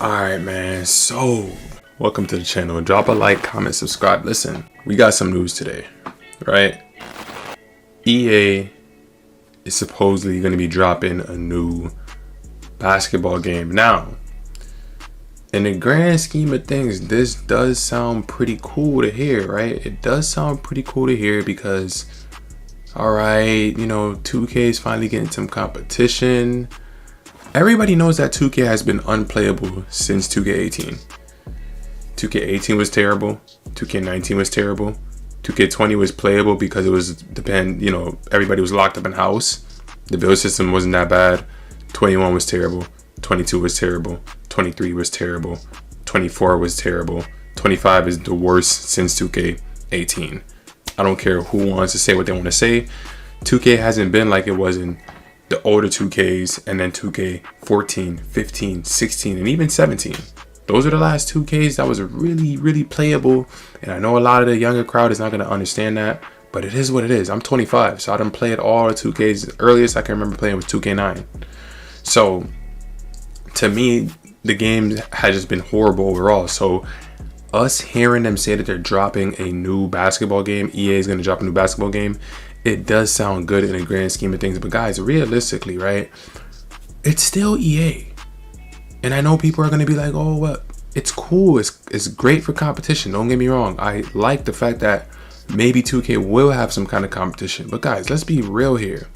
Alright, man, so welcome to the channel. Drop a like, comment, subscribe. Listen, we got some news today, right? EA is supposedly going to be dropping a new basketball game. Now, in the grand scheme of things, this does sound pretty cool to hear, right? It does sound pretty cool to hear because, alright, you know, 2K is finally getting some competition. Everybody knows that 2K has been unplayable since 2K18. 2K18 was terrible. 2K19 was terrible. 2K20 was playable because it was everybody was locked up in house. The build system wasn't that bad. 21 was terrible. 22 was terrible. 23 was terrible. 24 was terrible. 25 is the worst since 2K18. I don't care who wants to say what they want to say. 2K hasn't been like it was in the older 2Ks, and then 2K14, 15, 16, and even 17. Those are the last 2Ks that was really playable. And I know a lot of the younger crowd is not going to understand that, but it is what it is. I'm 25, so I done played all the 2Ks. The earliest I can remember playing was 2K9. So to me, the game has just been horrible overall. So us hearing them say that they're dropping a new basketball game, EA is going to drop a new basketball game, it does sound good in the grand scheme of things. But guys, realistically, right, it's still EA. And I know people are going to be like, oh, well, it's cool. It's great for competition. Don't get me wrong. I like the fact that maybe 2K will have some kind of competition. But guys, let's be real here.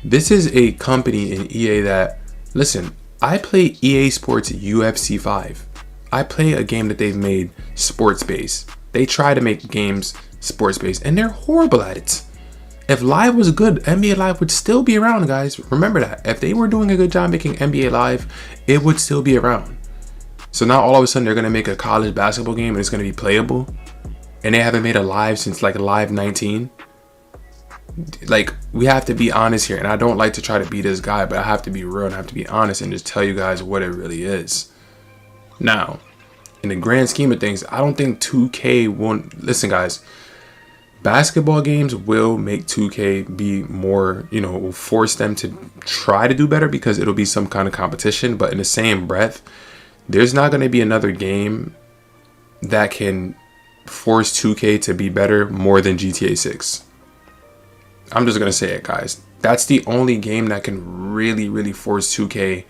This is a company in EA that, listen, I play EA Sports UFC 5. I play a game that they've made sports-based. They try to make games sports-based, and they're horrible at it. If Live was good, NBA Live would still be around, guys. Remember that. If they were doing a good job making NBA Live, it would still be around. So now all of a sudden they're going to make a college basketball game and it's going to be playable. And they haven't made a Live since like Live 19. Like, we have to be honest here. And I don't like to try to be this guy, but I have to be real and I have to be honest and just tell you guys what it really is. Now, in the grand scheme of things, I don't think 2K won't... Listen, guys. Basketball games will make 2K be more, will force them to try to do better because it'll be some kind of competition. But in the same breath, there's not going to be another game that can force 2K to be better more than GTA 6. I'm just going to say it, guys. That's the only game that can really force 2K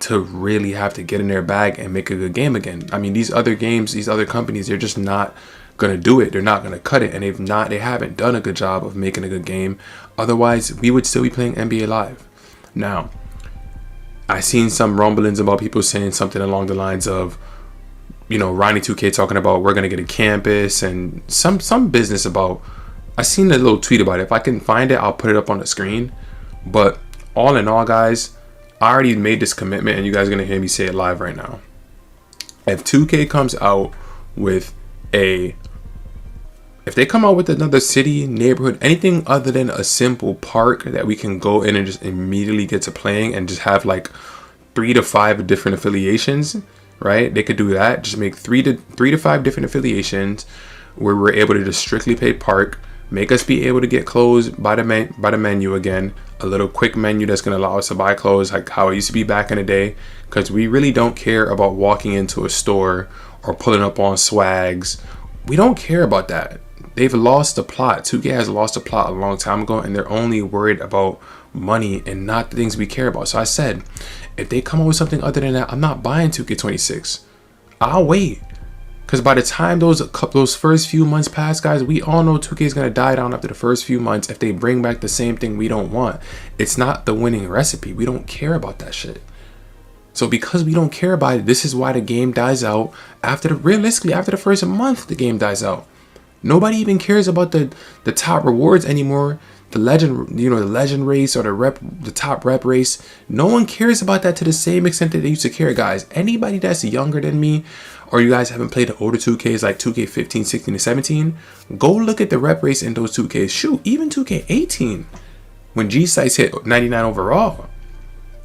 to really have to get in their bag and make a good game again. I mean, these other games, these other companies, they're just not gonna do it. They're not gonna cut it, and they haven't done a good job of making a good game. Otherwise, we would still be playing NBA Live. Now, I seen some rumblings about people saying something along the lines of, Ronnie 2K talking about we're gonna get a campus and some business about. I seen a little tweet about it. If I can find it, I'll put it up on the screen. But all in all, guys, I already made this commitment, and you guys are gonna hear me say it live right now. If 2K comes out with if they come out with another city, neighborhood, anything other than a simple park that we can go in and just immediately get to playing and just have like 3 to 5 different affiliations, right? They could do that. Just make 3 to 5 different affiliations where we're able to just strictly play park, make us be able to get clothes by the menu again, a little quick menu that's going to allow us to buy clothes like how it used to be back in the day, because we really don't care about walking into a store or pulling up on swags. We don't care about that. They've lost the plot. 2K has lost the plot a long time ago, and they're only worried about money and not the things we care about. So I said, if they come up with something other than that, I'm not buying 2K26. I'll wait. Because by the time those first few months pass, guys, we all know 2K is going to die down after the first few months if they bring back the same thing we don't want. It's not the winning recipe. We don't care about that shit. So because we don't care about it, this is why the game dies out realistically after the first month. The game dies out. Nobody even cares about the top rewards anymore. The legend race or the top rep race. No one cares about that to the same extent that they used to care, guys. Anybody that's younger than me, or you guys haven't played the older 2Ks like 2K15, 16, and 17, go look at the rep race in those 2Ks. Shoot, even 2K18, when G-Sites hit 99 overall.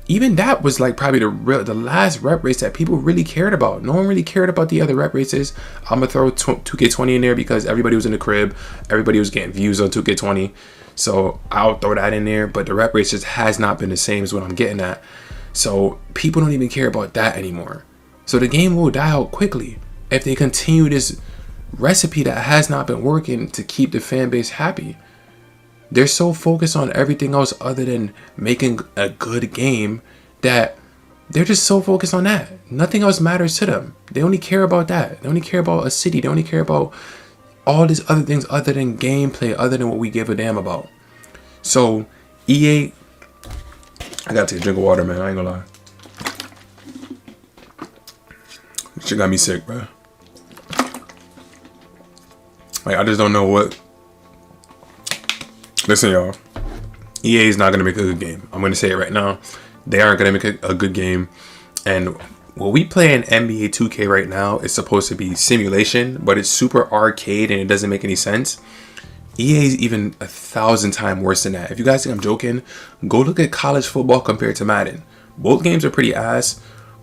Even that was like probably the last rep race that people really cared about. No one really cared about the other rep races. I'm gonna throw 2K20 in there because everybody was in the crib. Everybody was getting views on 2K20. So I'll throw that in there. But the rep race just has not been the same as what I'm getting at. So people don't even care about that anymore. So the game will die out quickly if they continue this recipe that has not been working to keep the fan base happy. They're so focused on everything else other than making a good game that they're just so focused on that. Nothing else matters to them. They only care about that. They only care about a city. They only care about all these other things other than gameplay, other than what we give a damn about. So EA, I gotta take a drink of water, man. I ain't gonna lie. This shit got me sick, bro. Like, I just don't know what. Listen, y'all. EA is not gonna make a good game. I'm gonna say it right now. They aren't gonna make a good game. And what we play in NBA 2K right now is supposed to be simulation, but it's super arcade and it doesn't make any sense. EA is even 1,000 times worse than that. If you guys think I'm joking, go look at college football compared to Madden. Both games are pretty ass,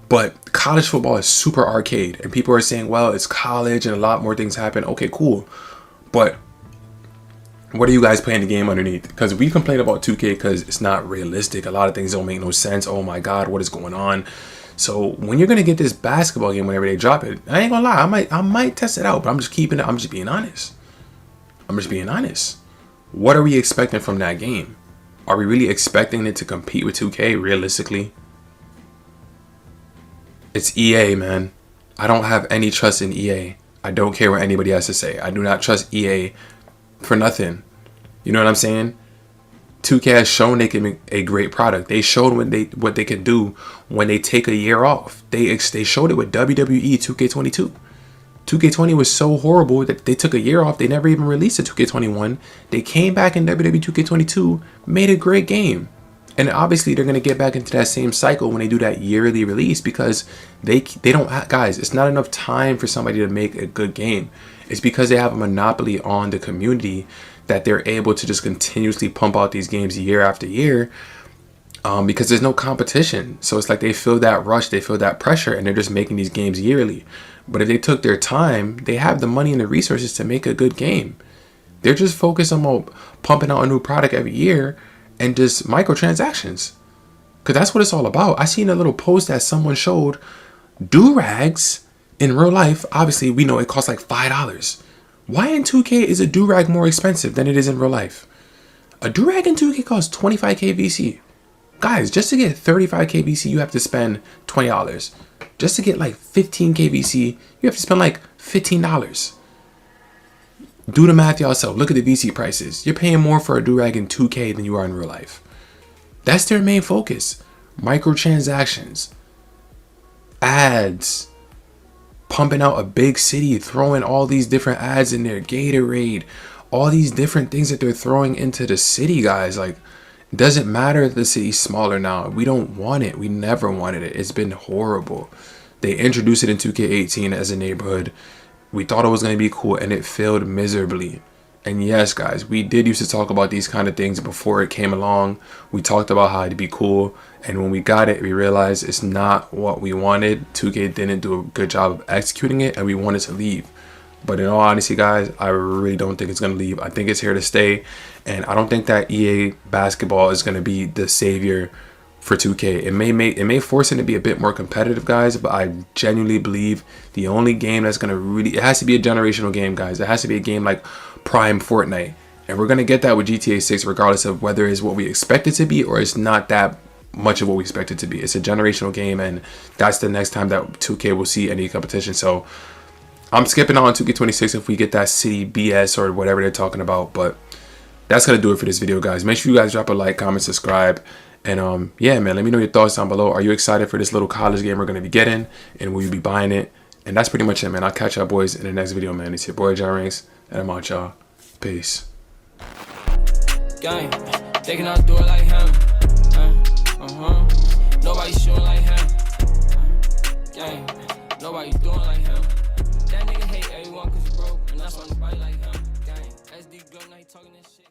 but college football is super arcade. And people are saying, well, it's college and a lot more things happen. Okay, cool. But what are you guys playing the game underneath? Because we complain about 2K because it's not realistic. A lot of things don't make no sense. Oh my God, what is going on? So when you're gonna get this basketball game whenever they drop it, I ain't gonna lie, I might test it out, but I'm just being honest. I'm just being honest. What are we expecting from that game? Are we really expecting it to compete with 2K realistically? It's EA, man. I don't have any trust in EA. I don't care what anybody has to say. I do not trust EA for nothing. You know what I'm saying? 2K has shown they can make a great product. They showed what they can do when they take a year off. They showed it with WWE 2K22. 2K20 was so horrible that they took a year off. They never even released a 2K21. They came back in WWE 2K22, made a great game. And obviously they're going to get back into that same cycle when they do that yearly release, because they don't have, guys, it's not enough time for somebody to make a good game. It's because they have a monopoly on the community that they're able to just continuously pump out these games year after year, because there's no competition. So it's like they feel that rush, they feel that pressure, and they're just making these games yearly. But if they took their time, they have the money and the resources to make a good game. They're just focused on pumping out a new product every year and just microtransactions, because that's what it's all about. I seen a little post that someone showed do-rags in real life. Obviously, we know it costs like $5. Why in 2K is a do-rag more expensive than it is in real life? A do-rag in 2K costs 25k VC. Guys, just to get 35k VC, you have to spend $20. Just to get like 15k VC, you have to spend like $15. Do the math yourself. Look at the VC prices. You're paying more for a do-rag in 2K than you are in real life. That's their main focus. Microtransactions, ads, pumping out a big city, throwing all these different ads in there, Gatorade, all these different things that they're throwing into the city, guys. Like, it doesn't matter if the city's smaller now. We don't want it. We never wanted it. It's been horrible. They introduced it in 2K18 as a neighborhood. We thought it was going to be cool, and it failed miserably. And yes, guys, we did used to talk about these kind of things before it came along. We talked about how it'd be cool, and when we got it, we realized it's not what we wanted. 2K didn't do a good job of executing it, and we wanted to leave. But in all honesty, guys, I really don't think it's going to leave. I think it's here to stay, and I don't think that EA basketball is going to be the savior for 2K. It may force it to be a bit more competitive, guys, but I genuinely believe the only game that's going to really, it has to be a generational game, guys. It has to be a game like Prime Fortnite, and we're going to get that with GTA 6 regardless of whether it's what we expect it to be or it's not that much of what we expect it to be. It's a generational game, and that's the next time that 2K will see any competition. So I'm skipping on 2K26 if we get that city BS or whatever they're talking about. But that's going to do it for this video, guys. Make sure you guys drop a like, comment, subscribe. And yeah, man, let me know your thoughts down below. Are you excited for this little college game we're going to be getting? And will you be buying it? And that's pretty much it, man. I'll catch y'all boys in the next video, man. It's your boy, John Ranks, and I'm out, y'all. Peace. Gang, they cannot do it like him. Nobody shooting like him. Gang, nobody doing like him. That nigga hate everyone cause he broke, and that's why nobody like him. Gang, SD Glow, now he talking this shit.